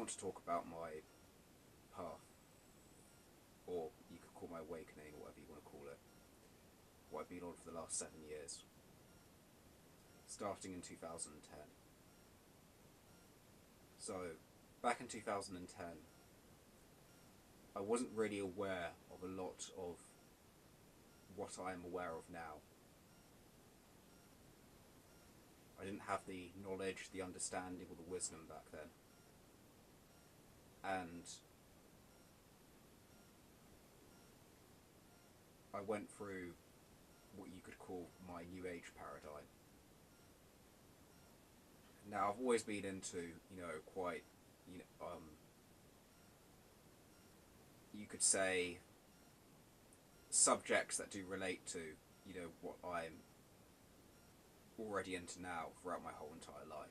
want to talk about my path, or you could call my awakening, or whatever you want to call it, what I've been on for the last 7 years, starting in 2010. So, back in 2010, I wasn't really aware of a lot of what I am aware of now. I didn't have the knowledge, the understanding, or the wisdom back then. And I went through what you could call my New Age paradigm. Now, I've always been into, quite, you could say, subjects that do relate to, what I'm already into now throughout my whole entire life.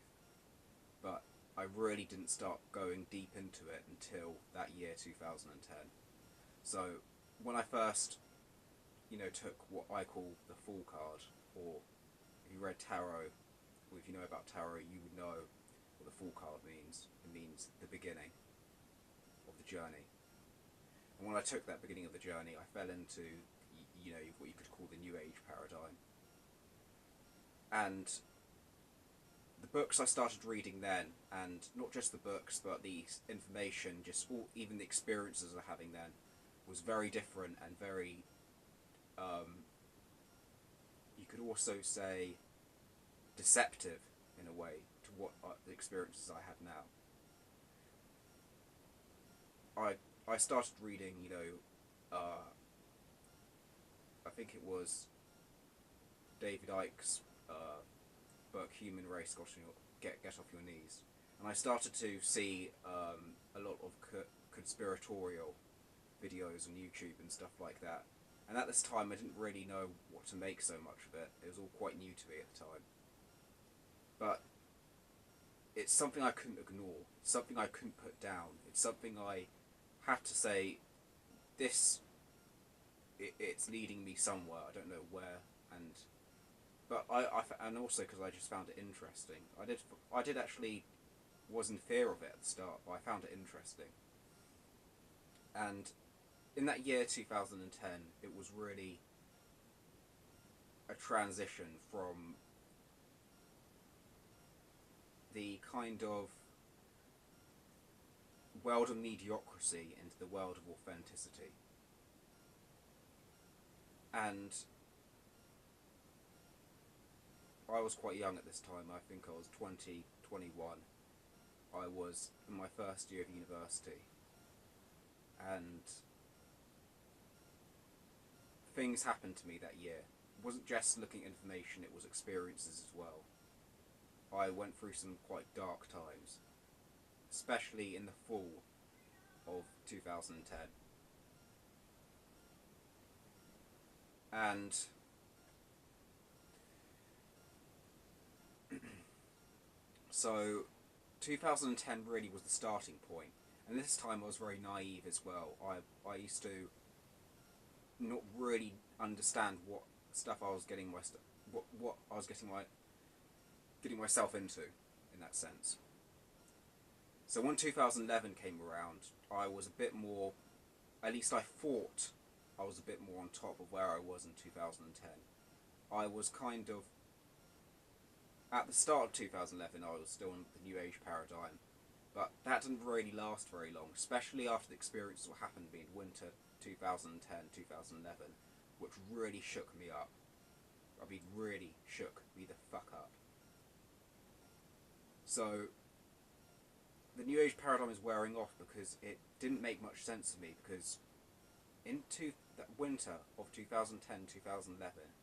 But I really didn't start going deep into it until that year 2010. So when I first, took what I call the Fool card, or if you read tarot, or if you know about tarot, you would know what the Fool card means. It means the beginning of the journey. And when I took that beginning of the journey, I fell into, what you could call the New Age paradigm. And the books I started reading then, and not just the books, but the information, even the experiences I was having then, was very different and very, you could also say, deceptive in a way to what the experiences I have now. I started reading, I think it was David Icke's book, Human Race, Get Off Your Knees. And I started to see a lot of conspiratorial videos on YouTube and stuff like that. And at this time I didn't really know what to make so much of it. It was all quite new to me at the time. But it's something I couldn't ignore. It's something I couldn't put down. It's something I had to say, it's leading me somewhere. I don't know where. But and also because I just found it interesting. I did actually was in fear of it at the start, but I found it interesting. And in that year 2010, it was really a transition from the kind of world of mediocrity into the world of authenticity. And I was quite young at this time. I think I was 20, 21. I was in my first year of university. And things happened to me that year. It wasn't just looking at information, it was experiences as well. I went through some quite dark times, especially in the fall of 2010. And so 2010 really was the starting point. And this time I was very naive as well. I used to not really understand what stuff I was getting what I was getting myself into in that sense. So when 2011 came around, I was a bit more, at least I thought I was a bit more on top of where I was in 2010. I was kind of, at the start of 2011 I was still in the New Age paradigm, but that didn't really last very long, especially after the experiences that happened to me in winter 2010, 2011, which really shook me up. I mean, really shook me the fuck up. So the New Age paradigm is wearing off because it didn't make much sense to me, because into that winter of 2010, 2011,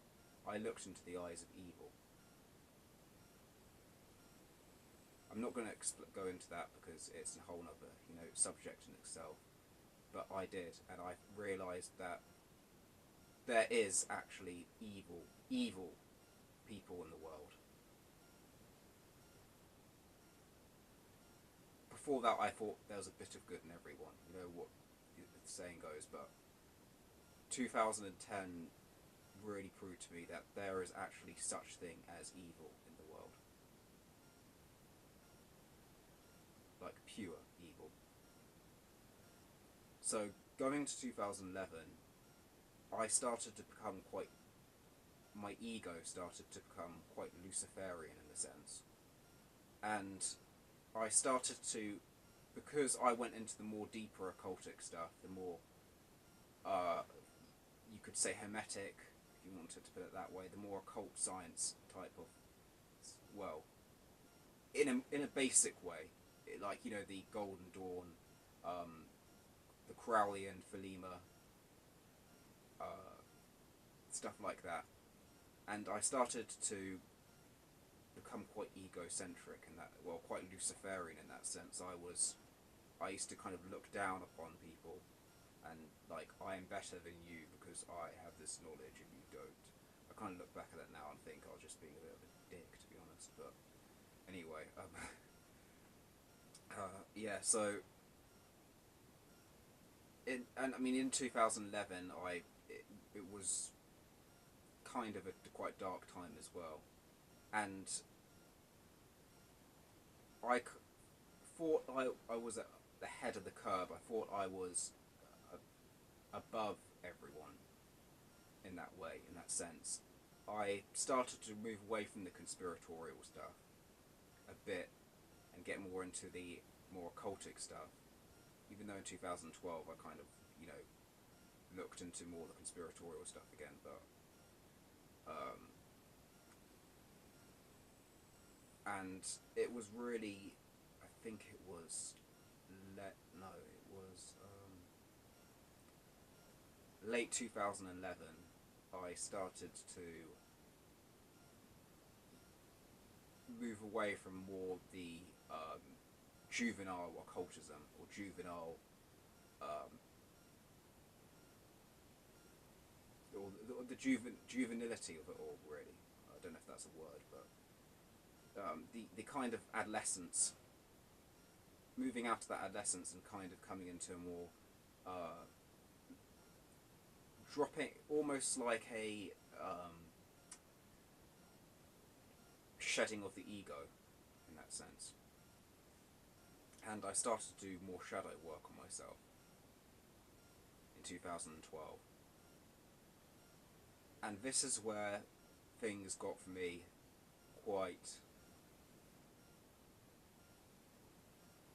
I looked into the eyes of evil. I'm not going to go into that because it's a whole other, subject in itself. But I did, and I realised that there is actually evil people in the world. Before that, I thought there was a bit of good in everyone. You know what the saying goes, but 2010 really proved to me that there is actually such thing as evil in the world. Like pure evil. So going to 2011, I started to become quite, my ego started to become quite Luciferian in a sense. And I started to, because I went into the more deeper occultic stuff, the more, you could say hermetic, if you wanted to put it that way, the more occult science type of, well, in a basic way, like, you know, the Golden Dawn, the Crowley and Philema, stuff like that. And I started to become quite egocentric in that, well, quite Luciferian in that sense. I used to kind of look down upon people and, like, I am better than you because I have this knowledge and you don't. I kind of look back at it now and think I was just being a bit of a dick, to be honest, but anyway, yeah, so, in 2011, it was kind of a quite dark time as well, and I thought I was at the head of the curve. I thought I was above everyone in that way, in that sense. I started to move away from the conspiratorial stuff a bit and get more into the more occultic stuff, even though in 2012 I kind of, you know, looked into more the conspiratorial stuff again, but and it was really, I think it was late 2011 I started to move away from more the juvenile occultism, or juvenile or the juvenility of it all, really. I don't know if that's a word, but the kind of adolescence, moving out of that adolescence and kind of coming into a more dropping, almost like a shedding of the ego in that sense. And I started to do more shadow work on myself in 2012. And this is where things got for me quite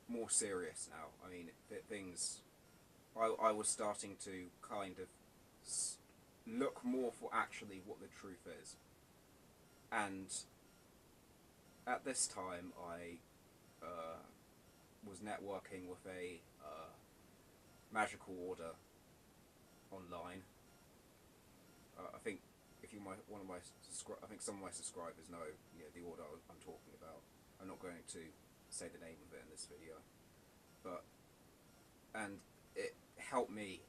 more serious now. I mean, things, I was starting to kind of look more for actually what the truth is. And at this time I was networking with a magical order online. I think if you might, I think some of my subscribers know, you know, the order I'm talking about. I'm not going to say the name of it in this video, but, and it helped me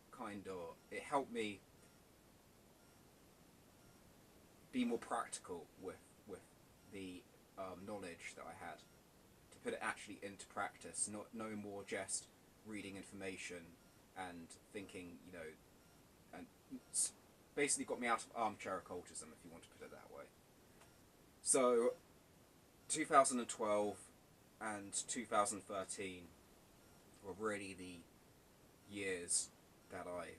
be more practical with the knowledge that I had, to put it actually into practice, no more just reading information and thinking, you know, and basically got me out of armchair occultism, if you want to put it that way. So 2012 and 2013 were really the years that I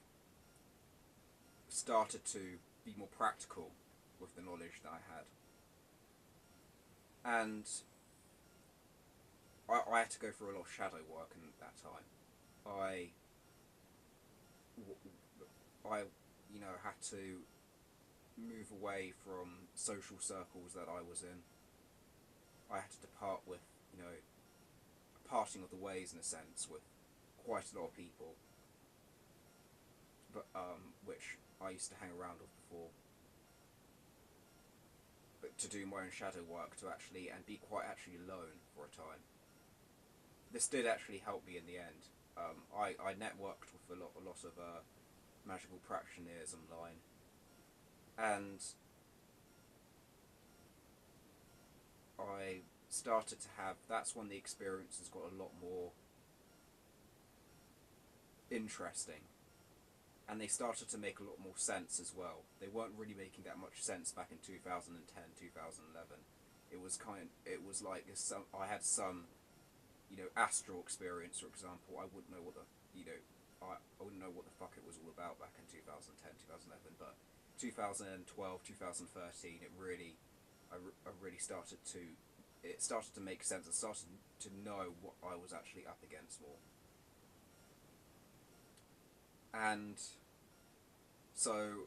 started to be more practical with the knowledge that I had. And I had to go through a lot of shadow work in that time. I you know, had to move away from social circles that I was in. I had to depart with, you know, a parting of the ways in a sense with quite a lot of people, but which I used to hang around with before. But to do my own shadow work, to actually, and be quite actually alone for a time. This did actually help me in the end. I networked with a lot of magical practitioners online, and I started to have, that's when the experiences got a lot more interesting, and they started to make a lot more sense as well. They weren't really making that much sense back in 2010, 2011. It was like I had some, you know, astral experience, for example. I wouldn't know what the, you know, I wouldn't know what the fuck it was all about back in 2010, 2011, but 2012, 2013, I really started to, it started to make sense. I started to know what I was actually up against more. And so,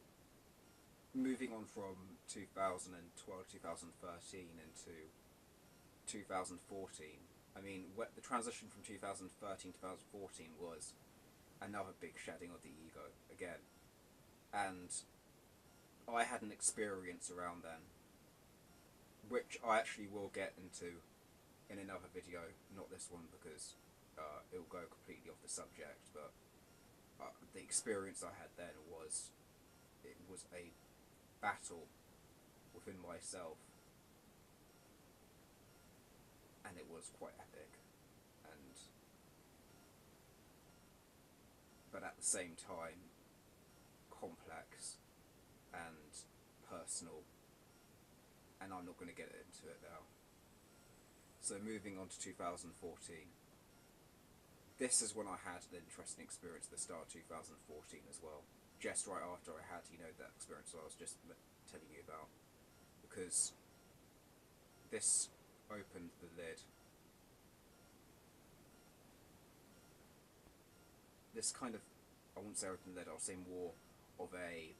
moving on from 2012, 2013 into 2014, I mean, the transition from 2013 to 2014 was another big shedding of the ego again. And I had an experience around then, which I actually will get into in another video, not this one because it'll go completely off the subject, but the experience I had then was, it was a battle within myself, and it was quite epic, and but at the same time complex and personal, and I'm not going to get into it now. So moving on to 2014, this is when I had an interesting experience at the start of 2014 as well, just right after I had, that experience I was just telling you about, because this opened the lid. This kind of, I wouldn't say opened the lid, I'll say more of a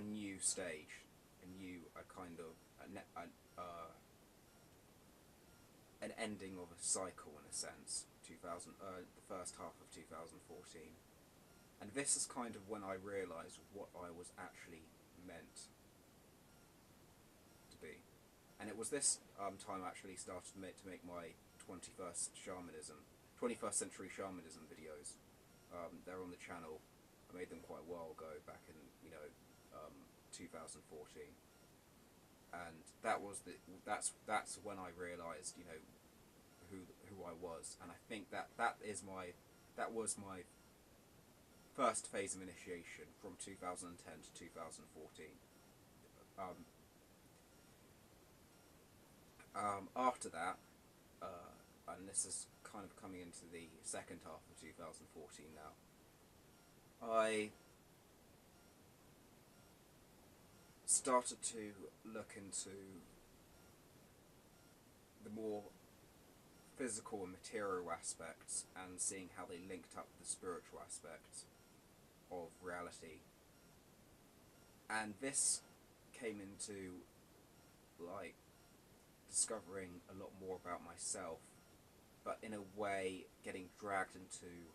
new stage, an ending of a cycle in a sense. The first half of 2014, and this is kind of when I realised what I was actually meant to be, and it was this time I actually started to make my 21st century shamanism videos. They're on the channel. I made them quite a while ago, back in 2014, and that's when I realised who I was, and I think that was my first phase of initiation from 2010 to 2014. After that, and this is kind of coming into the second half of 2014 now, I started to look into the more physical and material aspects and seeing how they linked up with the spiritual aspects of reality. And this came into, like, discovering a lot more about myself, but in a way getting dragged into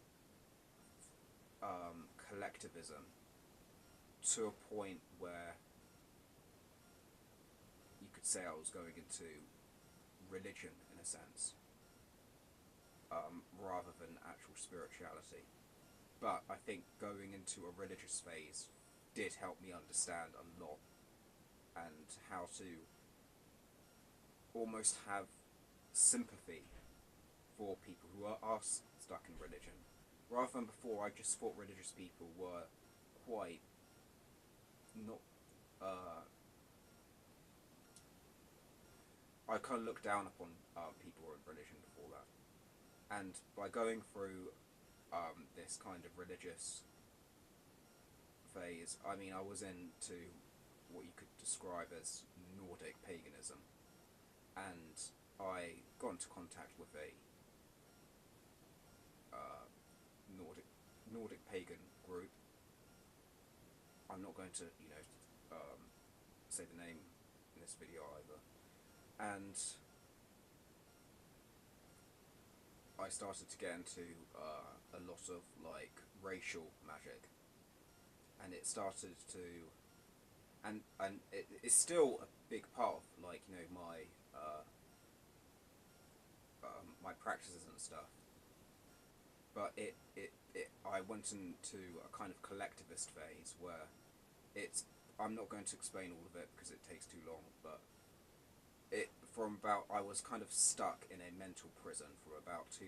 collectivism to a point where you could say I was going into religion in a sense, rather than actual spirituality. But I think going into a religious phase did help me understand a lot, and how to almost have sympathy for people who are stuck in religion. Rather than before, I just thought religious people were quite not... I kind of looked down upon people in religion before that. And by going through this kind of religious phase, I mean, I was into what you could describe as Nordic paganism, and I got into contact with a Nordic pagan group. I'm not going to say the name in this video either. And I started to get into a lot of like racial magic, and it started to, and it's still a big part of like my practices and stuff. But I went into a kind of collectivist phase where I'm not going to explain all of it because it takes too long, but I was kind of stuck in a mental prison from about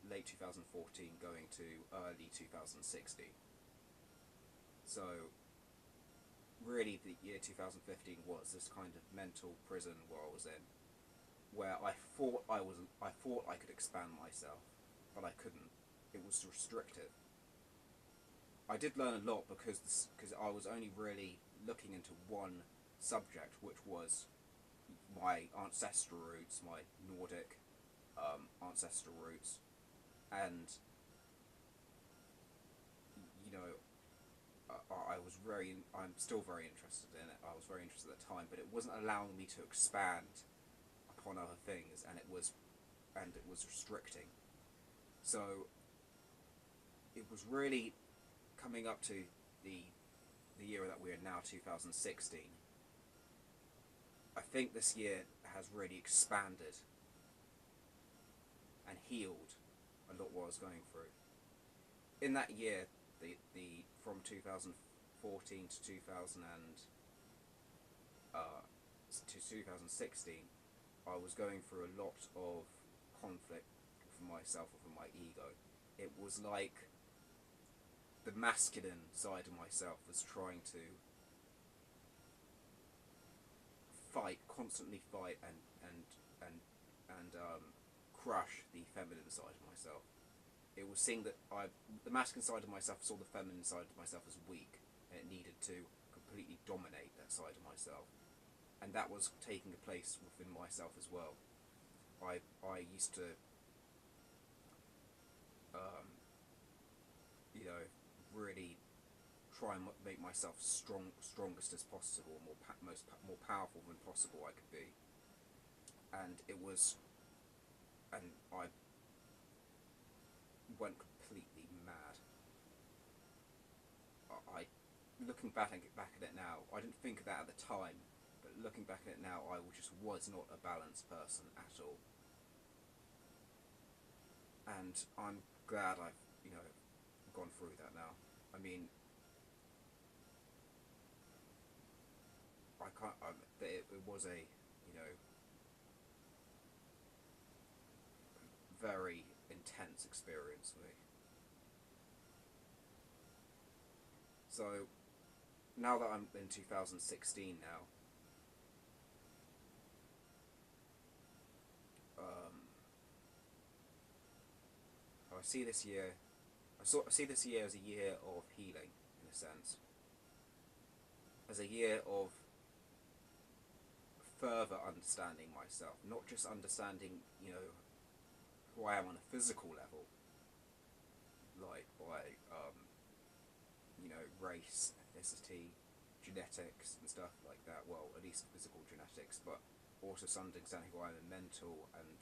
late 2014 going to early 2016. So really the year 2015 was this kind of mental prison where I was in, where I thought I could expand myself, but I couldn't. It was restrictive. I did learn a lot because I was only really looking into one subject, which was my ancestral roots, my Nordic ancestral roots, and you know, I'm still very interested in it. I was very interested at the time, but it wasn't allowing me to expand upon other things, and it was restricting. So it was really coming up to the the year that we're in now, 2016. I think this year has really expanded and healed a lot what I was going through. In that year, the from 2014 to 2016, I was going through a lot of conflict for myself or for my ego. It was like the masculine side of myself was trying to constantly fight and crush the feminine side of myself. It was seeing that the masculine side of myself saw the feminine side of myself as weak, and it needed to completely dominate that side of myself, and that was taking a place within myself as well. I used to, um, you know, really try and make myself strongest as possible, more powerful than possible I could be, and I went completely mad. I looking back at it now, I didn't think of that at the time, but looking back at it now, I just was not a balanced person at all, and I'm glad I've gone through that now. I mean, I can't. It was a very intense experience for me. So now that I'm in 2016 now, I see this year. I see this year as a year of healing, in a sense, as a year of further understanding myself, not just understanding who I am on a physical level, like by race, ethnicity, genetics and stuff like that. Well, at least physical genetics, but also understanding who I am in mental and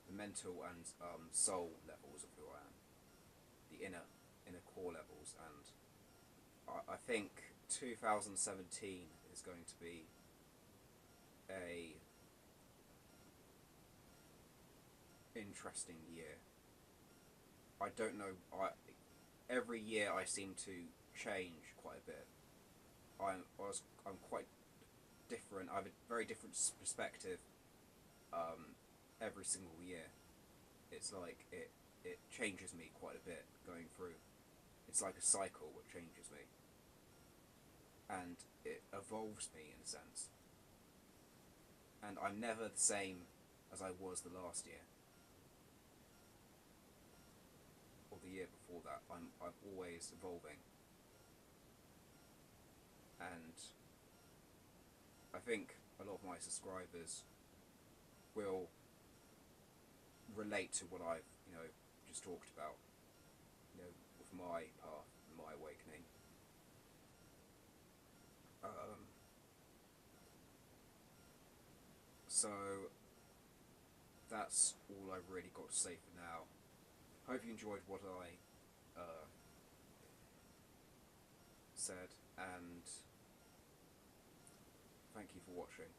the mental and soul levels of who I am, the inner core levels, and I think 2017 is going to be a interesting year. I don't know. Every year I seem to change quite a bit. I'm quite different. I have a very different perspective every single year. It's like it changes me quite a bit going through. It's like a cycle which changes me, and it evolves me in a sense. And I'm never the same as I was the last year or the year before that. I'm always evolving, and I think a lot of my subscribers will relate to what I've just talked about, with my path, my awakening. So that's all I've really got to say for now. Hope you enjoyed what I said, and thank you for watching.